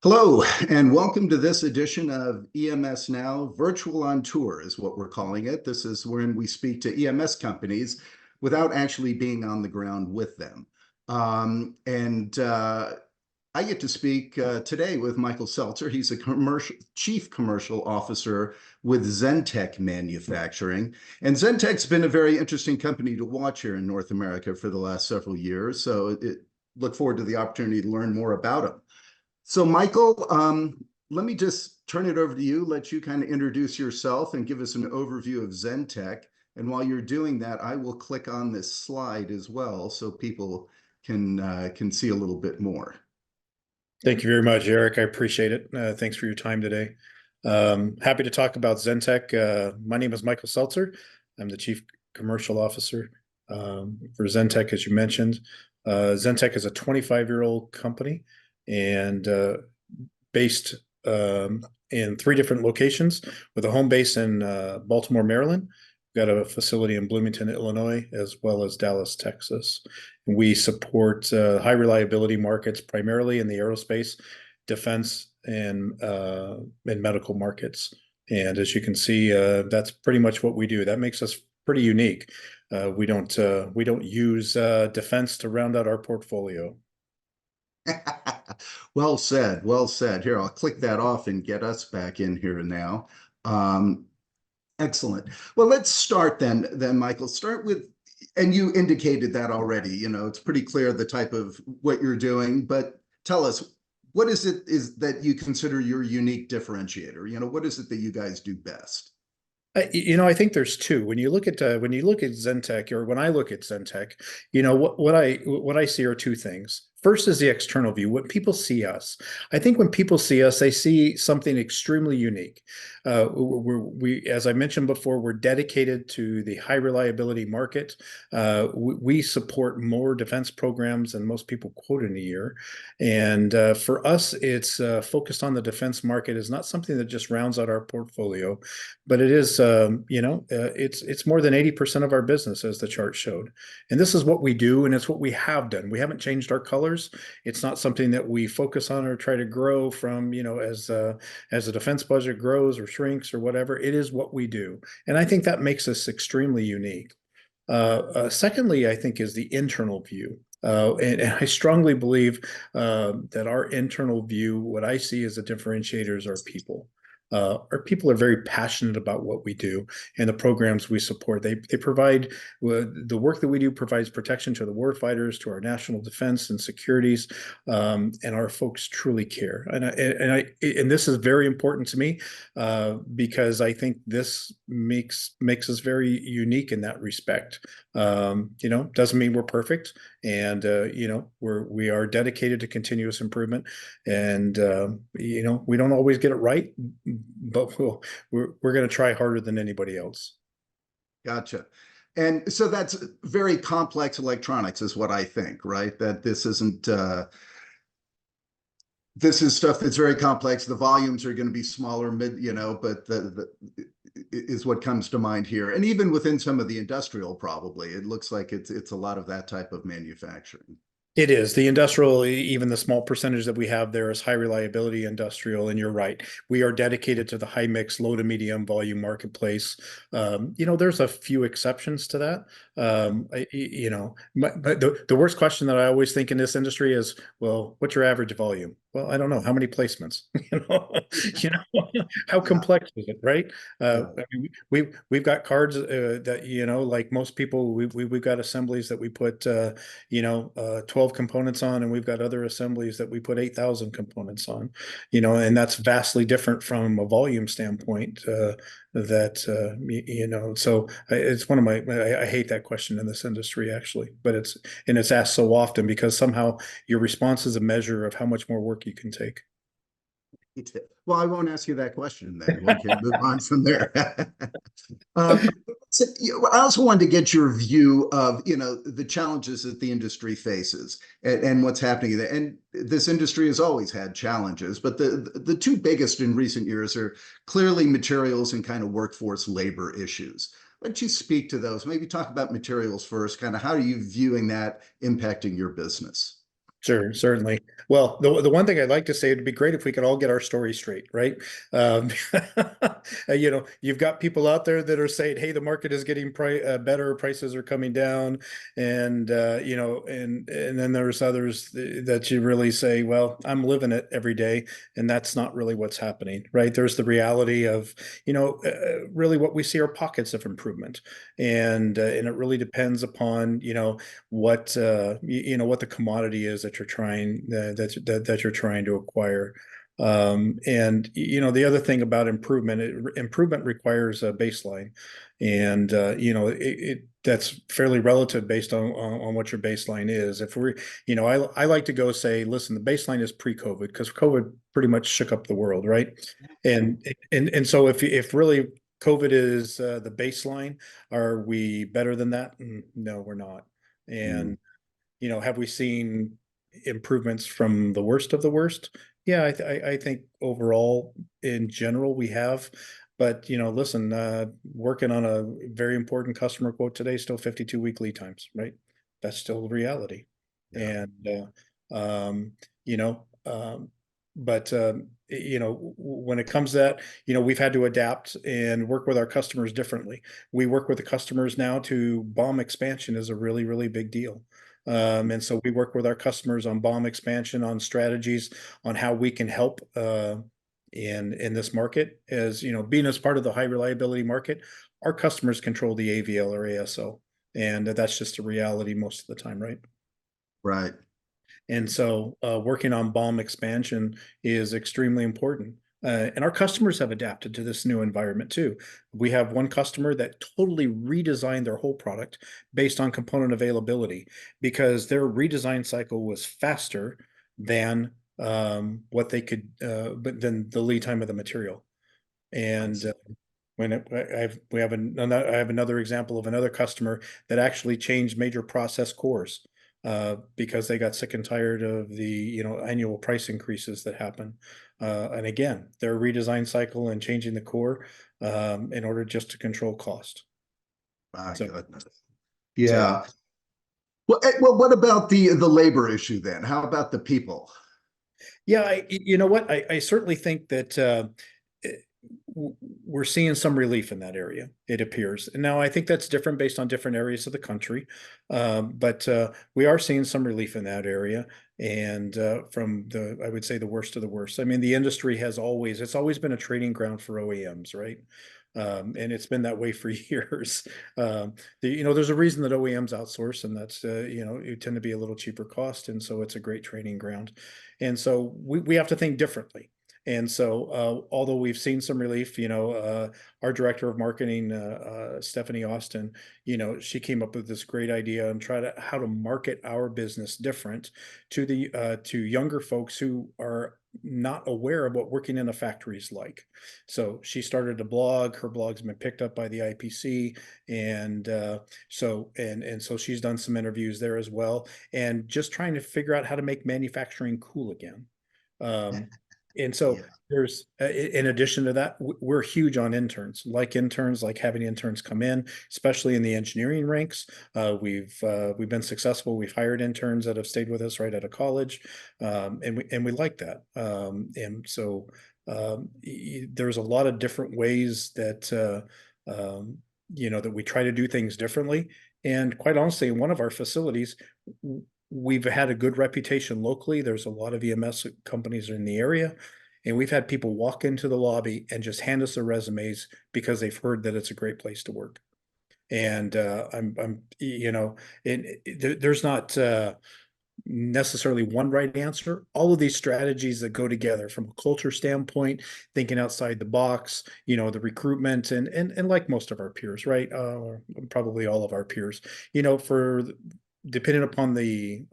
Hello, and welcome to this edition of EMS Now. Virtual on Tour is what we're calling it. This is when we speak to EMS companies without actually being on the ground with them. I get to speak today with Michael Seltzer. He's a chief commercial officer with Zentech Manufacturing. And Zentech's been a very interesting company to watch here in North America for the last several years. So look forward to the opportunity to learn more about them. So Michael, let me just turn it over to you, let you kind of introduce yourself and give us an overview of Zentech. And while you're doing that, I will click on this slide as well so people can see a little bit more. Thank you very much, Eric. I appreciate it. Thanks for your time today. Happy to talk about Zentech. My name is Michael Seltzer. I'm the Chief Commercial Officer for Zentech, as you mentioned. Zentech is a 25-year-old company and based in 3 different locations with a home base in Baltimore, Maryland. We've got a facility in Bloomington, Illinois, as well as Dallas, Texas. We support high reliability markets, primarily in the aerospace, defense, and medical markets. And as you can see, that's pretty much what we do. That makes us pretty unique. We don't use defense to round out our portfolio. Well said, well said. Here, I'll click that off and get us back in here now. Excellent. Well, let's start then, Michael. Start with, and you indicated that already, it's pretty clear the type of what you're doing, but tell us, what is that you consider your unique differentiator? What is it that you guys do best? I think there's 2. When you look at Zentech, or when I look at Zentech, what I see are 2 things. First is the external view, when people see us. I think when people see us, they see something extremely unique. As I mentioned before, we're dedicated to the high reliability market. We support more defense programs than most quote in a year. And for us, it's focused on the defense market is not something that just rounds out our portfolio, but it is, it's more than 80% of our business, as the chart showed. And this is what we do, and it's what we have done. We haven't changed our colors. It's not something that we focus on or try to grow from, as the defense budget grows or shrinks or whatever. It is what we do. And I think that makes us extremely unique. Secondly, I think is the internal view. And I strongly believe that our internal view, what I see as the differentiators are people. Our people are very passionate about what we do and the programs we support. They provide, the work that we do provides protection to the warfighters, to our national defense and securities, and our folks truly care. And this is very important to me because I think this makes us very unique in that respect. Doesn't mean we're perfect, and we are dedicated to continuous improvement, and we don't always get it right, but we're going to try harder than anybody else. Gotcha. And so that's very complex electronics is what I think, right? That this isn't this is stuff that's very complex. The volumes are going to be smaller, but is what comes to mind here. And even within some of the industrial, probably, it looks like it's a lot of that type of manufacturing. It is the industrial, even the small percentage that we have there is high reliability industrial. And you're right. We are dedicated to the high mix, low to medium volume marketplace. There's a few exceptions to that. But the worst question that I always think in this industry is, well, what's your average volume? Well, I don't know. How many placements? How complex is it, right? I mean, we've got cards that, like most people, we've got assemblies that we put, 12 components on, and we've got other assemblies that we put 8,000 components on, and that's vastly different from a volume standpoint. So it's one of I hate that question in this industry, actually, but it's asked so often because somehow your response is a measure of how much more work you can take. Well, I won't ask you that question then. We can move on from there. So, I also wanted to get your view of, the challenges that the industry faces and what's happening there. And this industry has always had challenges, but the 2 biggest in recent years are clearly materials and kind of workforce labor issues. Why don't you speak to those? Maybe talk about materials first. Kind of how are you viewing that impacting your business? Sure, certainly. Well, the one thing I'd like to say, it'd be great if we could all get our story straight, right? Um, you've got people out there that are saying, "Hey, the market is getting better, prices are coming down," and and then there's others that you really say, "Well, I'm living it every day," and that's not really what's happening, right? There's the reality of, really what we see are pockets of improvement, and it really depends upon, what the commodity is that you're trying that you're trying to acquire. And the other thing about improvement requires a baseline, and that's fairly relative based on what your baseline is. If we're, I like to go say, listen, the baseline is pre-COVID, because COVID pretty much shook up the world, right? And so if really COVID is the baseline, are we better than that? No, we're not. Mm, And have we seen improvements from the worst of the worst? Yeah, I think overall, in general, we have. But listen, working on a very important customer quote today, still 52-week lead times, right? That's still reality. yeah. And you know, but when it comes to that, we've had to adapt and work with our customers differently. We work with the customers now to BOM expansion is a really, really big deal. And so we work with our customers on BOM expansion, on strategies, on how we can help in this market. As being as part of the high reliability market, our customers control the AVL or ASO, and that's just a reality most of the time, right? Right. And so working on BOM expansion is extremely important. And our customers have adapted to this new environment too. We have one customer that totally redesigned their whole product based on component availability, because their redesign cycle was faster than what they could, but than the lead time of the material. I And see. I have another example of another customer that actually changed major process cores because they got sick and tired of the annual price increases that happen. And again, their redesign cycle and changing the core in order just to control cost. My So, goodness. so Yeah. Well, what about the labor issue then? How about the people? yeah, you know what? I certainly think that we're seeing some relief in that area, it appears. And now I think that's different based on different areas of the country. But we are seeing some relief in that area. And from I would say the worst of the worst. I mean, the industry it's always been a training ground for OEMs, right? And it's been that way for years. There's a reason that OEMs outsource, and that's, you tend to be a little cheaper cost. And so it's a great training ground. And so we have to think differently. And so, although we've seen some relief, our director of marketing, Stephanie Austin, she came up with this great idea and how to market our business different to younger folks who are not aware of what working in a factory is like. So she started a blog. Her blog's been picked up by the IPC, and so she's done some interviews there as well, and just trying to figure out how to make manufacturing cool again. Um, and so Yeah. there's, in addition to that, we're huge on interns, like having interns come in, especially in the engineering ranks. We've been successful. We've hired interns that have stayed with us right out of college, and we like that. And so there's a lot of different ways that that we try to do things differently. And quite honestly, in one of our facilities, we've had a good reputation locally. There's a lot of EMS companies in the area, and we've had people walk into the lobby and just hand us their resumes because they've heard that it's a great place to work. And there's not necessarily one right answer. All of these strategies that go together from a culture standpoint, thinking outside the box, the recruitment, and like most of our peers, right? Probably all of our peers, for depending upon the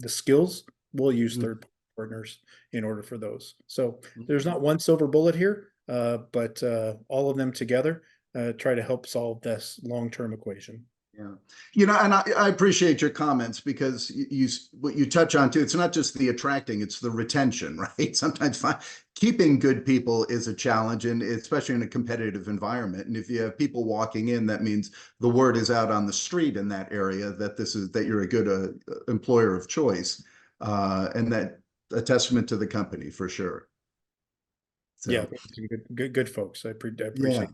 skills, we'll use Mhm. third partners in order for those. So there's not one silver bullet here, but all of them together try to help solve this long-term equation. Yeah. And I appreciate your comments because what you touch on too, it's not just the attracting, it's the retention, right? Sometimes keeping good people is a challenge, and especially in a competitive environment. And if you have people walking in, that means the word is out on the street in that area that that you're a good employer of choice. and that a testament to the company for sure. Yeah, So good folks. I yeah. appreciate.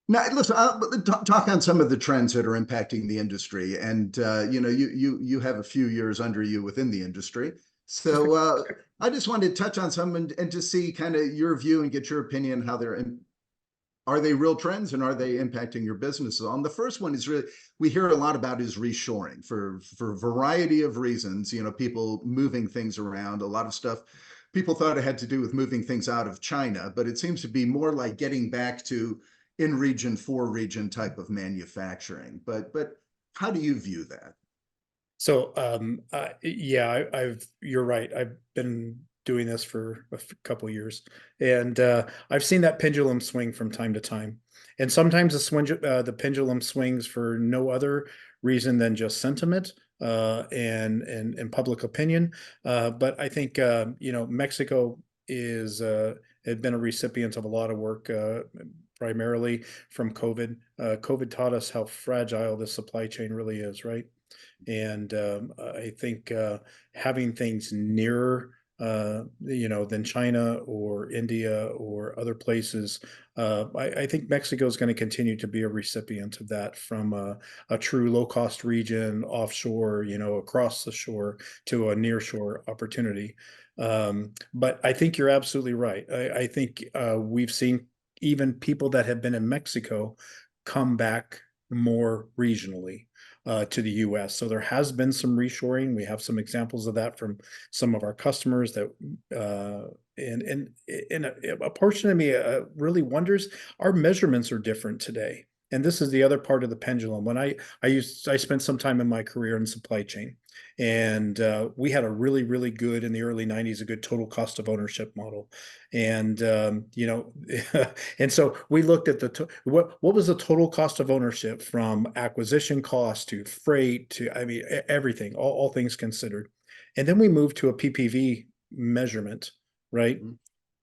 Now, listen, I'll talk on some of the trends that are impacting the industry, and you have a few years under you within the industry, so I just wanted to touch on some and just see kind of your view and get your opinion how they're are they real trends and are they impacting your businesses? On the first one is really we hear a lot about is reshoring for a variety of reasons. You know, people moving things around, a lot of stuff. People thought it had to do with moving things out of China, but it seems to be more like getting back to in region for region type of manufacturing. But how do you view that? So, yeah, you're right. I've been doing this for a couple of years, and I've seen that pendulum swing from time to time. And sometimes the pendulum swings for no other reason than just sentiment and public opinion. But I think Mexico is had been a recipient of a lot of work, primarily from COVID. COVID taught us how fragile this supply chain really is, right? And I think having things nearer, than China or India or other places, I think Mexico is going to continue to be a recipient of that from a true low cost region offshore, across the shore to a near shore opportunity. But I think you're absolutely right. I think we've seen even people that have been in Mexico come back more regionally to the US. So there has been some reshoring. We have some examples of that from some of our customers that and a portion of me really wonders our measurements are different today. And this is the other part of the pendulum. When I spent some time in my career in supply chain, and we had a really good in the early '90s a good total cost of ownership model, and and so we looked at what was the total cost of ownership from acquisition cost to freight to, I mean, everything, all things considered. And then we moved to a PPV measurement, right? Mhm.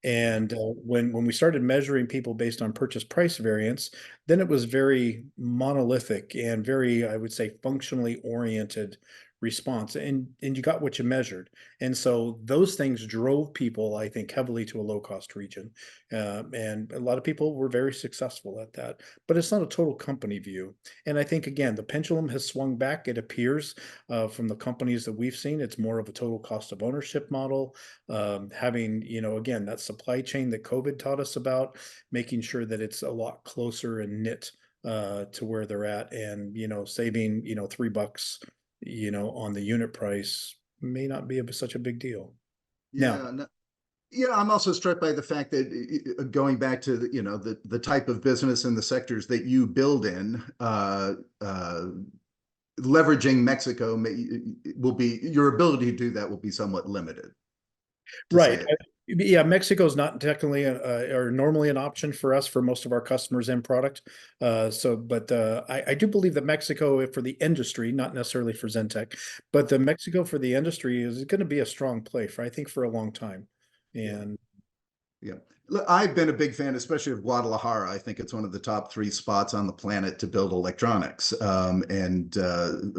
And when we started measuring people based on purchase price variance, then it was very monolithic and very, I would say, functionally oriented response. And you got what you measured. And so those things drove people, I think, heavily to a low cost region. And a lot of people were very successful at that. But it's not a total company view. And I think, again, the pendulum has swung back. It appears from the companies that we've seen, it's more of a total cost of ownership model, having, again, that supply chain that COVID taught us about, making sure that it's a lot closer and knit to where they're at, and saving $3 on the unit price may not be such a big deal now. Yeah, no, yeah, I'm also struck by the fact that going back to the type of business and the sectors that you build in, leveraging Mexico will be your ability to do that will be somewhat limited, to say Right. it. Yeah, Mexico is not technically or normally an option for us for most of our customers and product. But I do believe that Mexico, for the industry, not necessarily for Zentech, but the Mexico for the industry is going to be a strong play for, I think, for a long time. Yeah, And yeah. Look, I've been a big fan, especially of Guadalajara. I think it's one of the top three spots on the planet to build electronics, and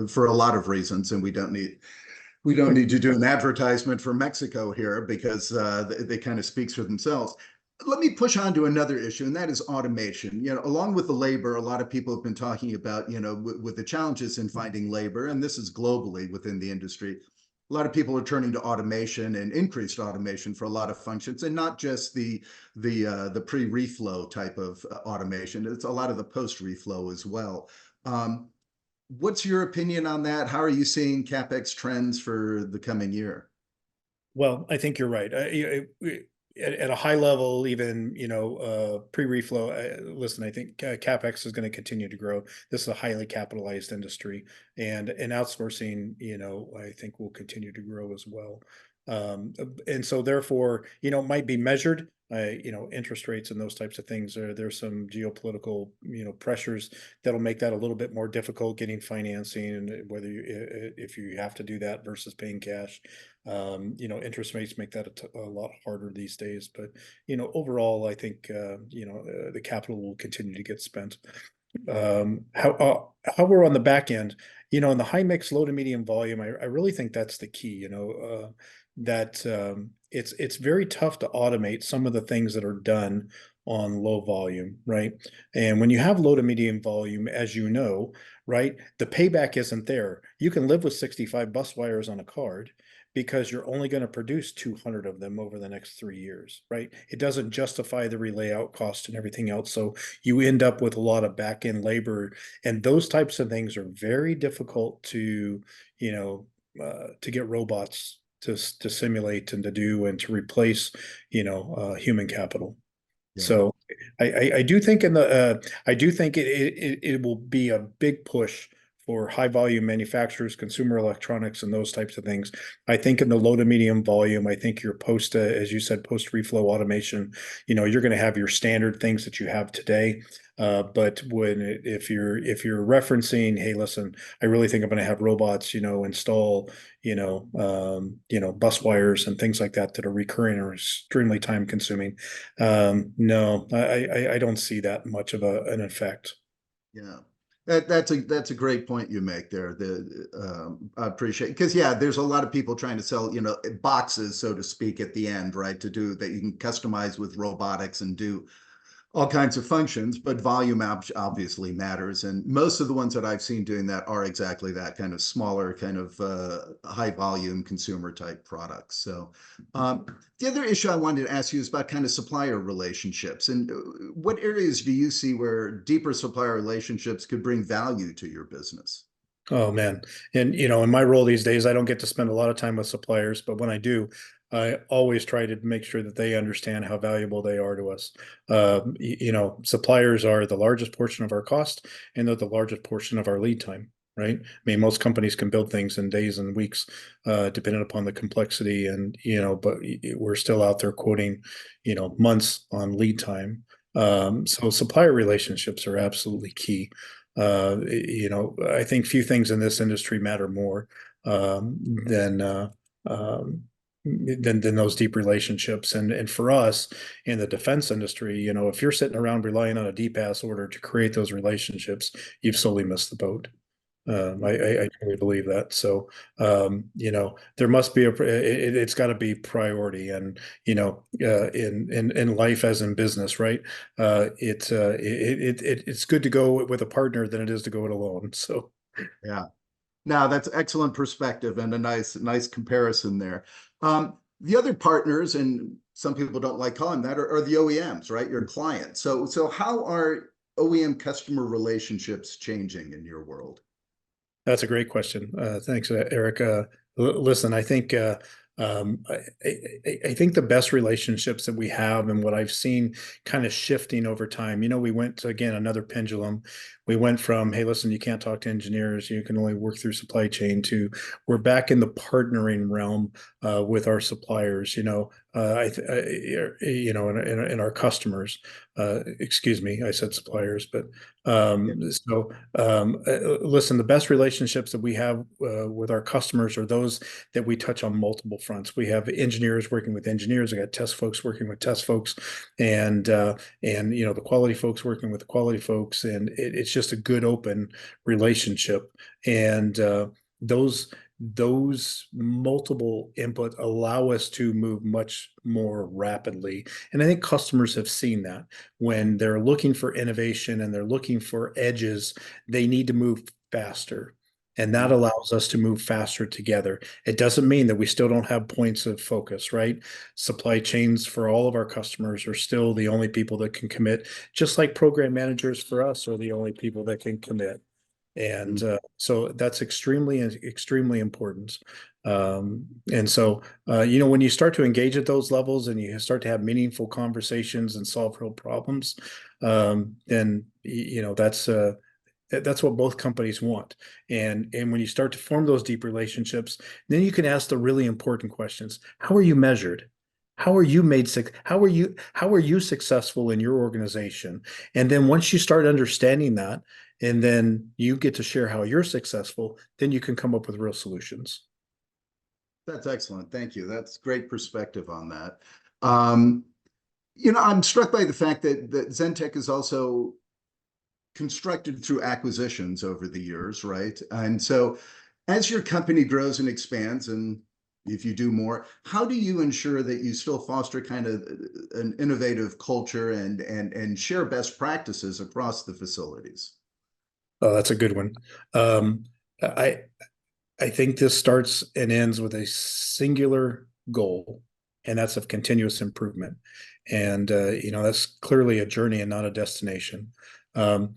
for a lot of reasons. And we don't need to do an advertisement for Mexico here because they kind of speaks for themselves. Let me push on to another issue, and that is automation. Along with the labor, a lot of people have been talking about, with the challenges in finding labor, and this is globally within the industry. A lot of people are turning to automation and increased automation for a lot of functions, and not just the pre-reflow type of automation. It's a lot of the post-reflow as well. Um, What's your opinion on that? How are you seeing CapEx trends for the coming year? well, I think you're right. At a high level, even pre-reflow. Listen, I think capex is going to continue to grow. This is a highly capitalized industry, and outsourcing, I think will continue to grow as well. And so, therefore, it might be measured. Interest rates and those types of things. There's some geopolitical, pressures that'll make that a little bit more difficult getting financing, and whether if you have to do that versus paying cash. Interest rates make that a lot harder these days. But overall, I think the capital will continue to get spent. how we're on the back end, in the high mix, low to medium volume, I really think that's the key, that it's very tough to automate some of the things that are done on low volume, right? And when you have low to medium volume, as you know, right, the payback isn't there. You can live with 65 bus wires on a card because you're only going to produce 200 of them over the next 3 years, right? It doesn't justify the relay out cost and everything else. So you end up with a lot of back end labor, and those types of things are very difficult to get robots to simulate and to do and to replace, human capital. Yeah. So I do think I do think it will be a big push for high volume manufacturers, consumer electronics, and those types of things. I think in the low to medium volume, I think your post, as you said, post reflow automation, you're going to have your standard things that you have today. But if you're referencing, hey, listen, I really think I'm going to have robots, install, bus wires and things like that are recurring or extremely time consuming. No, I don't see that much of an effect. Yeah. That's a great point you make there. I appreciate, because yeah, there's a lot of people trying to sell, boxes, so to speak, at the end, right? To do that, you can customize with robotics and do all kinds of functions, but volume obviously matters. And most of the ones that I've seen doing that are exactly that kind of smaller, kind of high volume consumer type products. So the other issue I wanted to ask you is about kind of supplier relationships. And what areas do you see where deeper supplier relationships could bring value to your business? Oh man. And in my role these days, I don't get to spend a lot of time with suppliers, but when I do, I always try to make sure that they understand how valuable they are to us. Suppliers are the largest portion of our cost, and they're the largest portion of our lead time, right? I mean, most companies can build things in days and weeks, depending upon the complexity, and but we're still out there quoting, months on lead time. So supplier relationships are absolutely key. I think few things in this industry matter more um, than uh, um, than those deep relationships. And for us in the defense industry, if you're sitting around relying on a DPAS order to create those relationships, you've solely missed the boat. I truly believe that. So, there must be it's got to be priority, and in life as in business, right? It's good to go with a partner than it is to go it alone. So, Yeah. Now, that's excellent perspective and a nice comparison there. The other partners, and some people don't like calling that, are the OEMs, right? Your clients. So how are OEM customer relationships changing in your world? that's a great question. Thanks, Eric. Listen, I think I think the best relationships that we have and what I've seen kind of shifting over time. We went to, again, another pendulum. We went from, hey, listen, you can't talk to engineers, you can only work through supply chain, to we're back in the partnering realm with our suppliers. In our customers. Excuse me, I said suppliers, but Yeah. listen, the best relationships that we have with our customers are those that we touch on multiple fronts. We have engineers working with engineers. I got test folks working with test folks, and the quality folks working with the quality folks, and it's just a good open relationship. And those multiple input allow us to move much more rapidly. And I think customers have seen that when they're looking for innovation and they're looking for edges, they need to move faster. And that Mhm. allows us to move faster together. It doesn't mean that we still don't have points of focus, right? Supply chains for all of our customers are still the only people that can commit, just like program managers for us are the only people that can commit. And so that's extremely important. And so, when you start to engage at those levels and you start to have meaningful conversations and solve real problems, then that's what both companies want. And when you start to form those deep relationships, then you can ask the really important questions. How are you measured? How are you made sick? How are you successful in your organization? And then once you start understanding that, and then you get to share how you're successful, then you can come up with real solutions. That's excellent. Thank you. That's great perspective on that. Um, I'm struck by the fact that Zentech is also constructed through acquisitions over the years, right? And so as your company grows and expands, and if you do more, how do you ensure that you still foster kind of an innovative culture and share best practices across the facilities? Oh, that's a good one. Um, I I think this starts and ends with a singular goal, and that's of continuous improvement. And that's clearly a journey and not a destination. Um,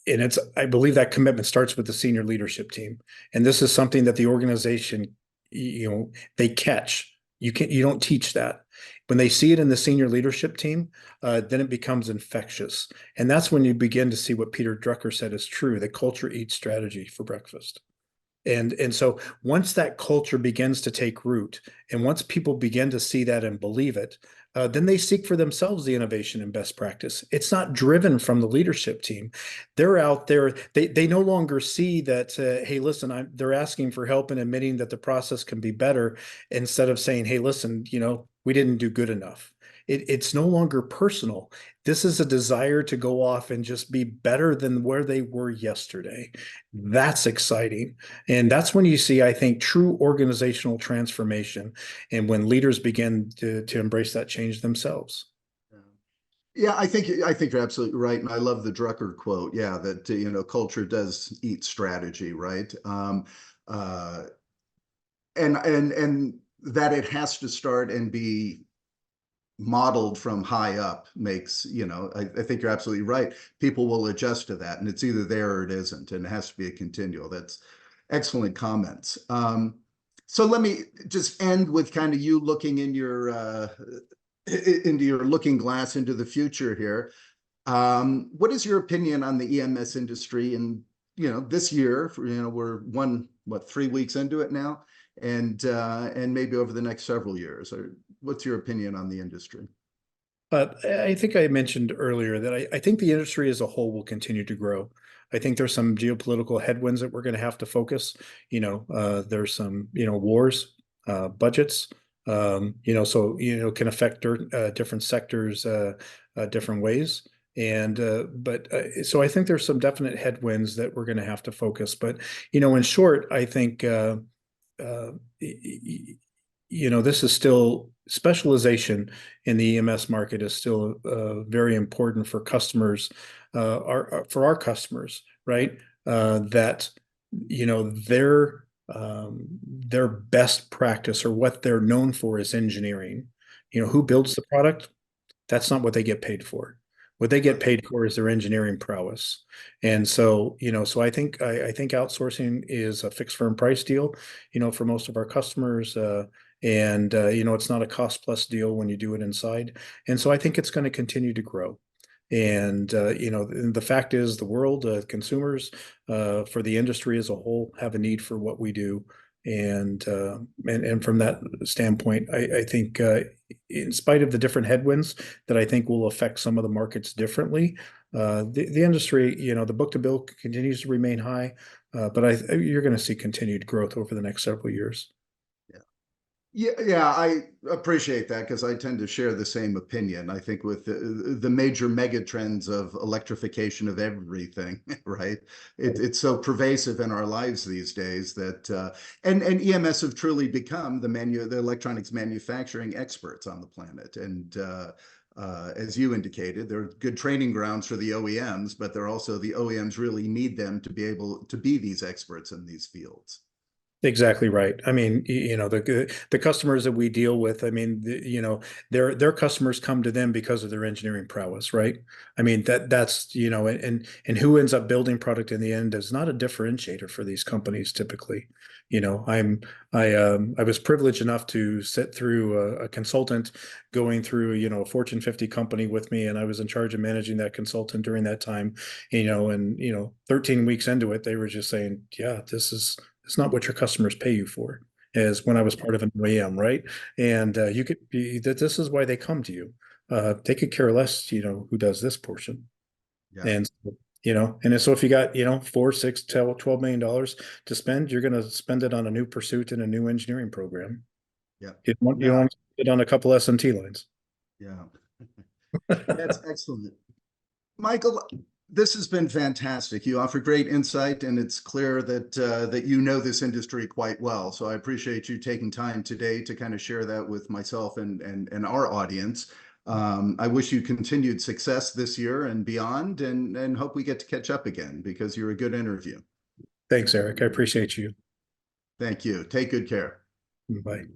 and I believe that commitment starts with the senior leadership team. And this is something that the organization, they catch. You don't teach that. When they see it in the senior leadership team, then it becomes infectious. And that's when you begin to see what Peter Drucker said is true, that culture eats strategy for breakfast. And so once that culture begins to take root, and once people begin to see that and believe it, then they seek for themselves the innovation and best practice. It's not driven from the leadership team. They're out there. They no longer see that. Hey, listen, they're asking for help and admitting that the process can be better, instead of saying, hey, listen, we didn't do good enough. It's no longer personal. This is a desire to go off and just be better than where they were yesterday. That's exciting. And that's when you see, I think, true organizational transformation, and when leaders begin to embrace that change themselves. Yeah, I think you're absolutely right, and I love the Drucker quote. Yeah, that culture does eat strategy, right? Uh, and that it has to start and be modeled from high up makes, I think you're absolutely right. People will adjust to that, and it's either there or it isn't, and it has to be a continual. That's excellent comments. So let me just end with kind of you looking into your looking glass into the future here. What is your opinion on the EMS industry? And this year, we're 3 weeks into it now, and maybe over the next several years. Or what's your opinion on the industry? I think I mentioned earlier that I think the industry as a whole will continue to grow. I think there's some geopolitical headwinds that we're going to have to focus. There's some, wars, budgets, can affect different sectors different ways. So I think there's some definite headwinds that we're going to have to focus. But, in short, I think, uh, this is still specialization in the EMS market is still very important for customers, for our customers, right? That their best practice, or what they're known for, is engineering. Who builds the product? That's not what they get paid for. What they get Right. paid for is their engineering prowess. And so, so I think outsourcing is a fixed firm price deal, for most of our customers. And it's not a cost plus deal when you do it inside. And so I think it's going to continue to grow. And the fact is, the world, consumers, for the industry as a whole, have a need for what we do. And from that standpoint, I think, in spite of the different headwinds that I think will affect some of the markets differently, the industry, the book to bill continues to remain high, but you're going to see continued growth over the next several years. Yeah, I appreciate that because I tend to share the same opinion. I think with the major mega trends of electrification of everything, right? It's so pervasive in our lives these days that and EMS have truly become the electronics manufacturing experts on the planet. And as you indicated, they're good training grounds for the OEMs, but they're also the OEMs really need them to be able to be these experts in these fields. Exactly right. I mean, the customers that we deal with, I mean, their customers come to them because of their engineering prowess, right? I mean, that's, and who ends up building product in the end is not a differentiator for these companies typically. I was privileged enough to sit through a consultant going through, a Fortune 50 company with me, and I was in charge of managing that consultant during that time, and 13 weeks into it, they were just saying, yeah, it's not what your customers pay you for, as when I was part of an OEM, right? And you could be that this is why they come to you. They could care less, who does this portion. Yeah, And and so if you got, 4, 6, $12 million to spend, you're going to spend it on a new pursuit and a new engineering program. yeah, You don't yeah, want to spend it on a couple SMT lines. yeah. That's excellent. Michael, This has been fantastic. You offer great insight, and it's clear that that you know this industry quite well. So I appreciate you taking time today to kind of share that with myself and our audience. I wish you continued success this year and beyond, and hope we get to catch up again because you're a good interview. Thanks, Eric. I appreciate you. Thank you. Take good care. Bye.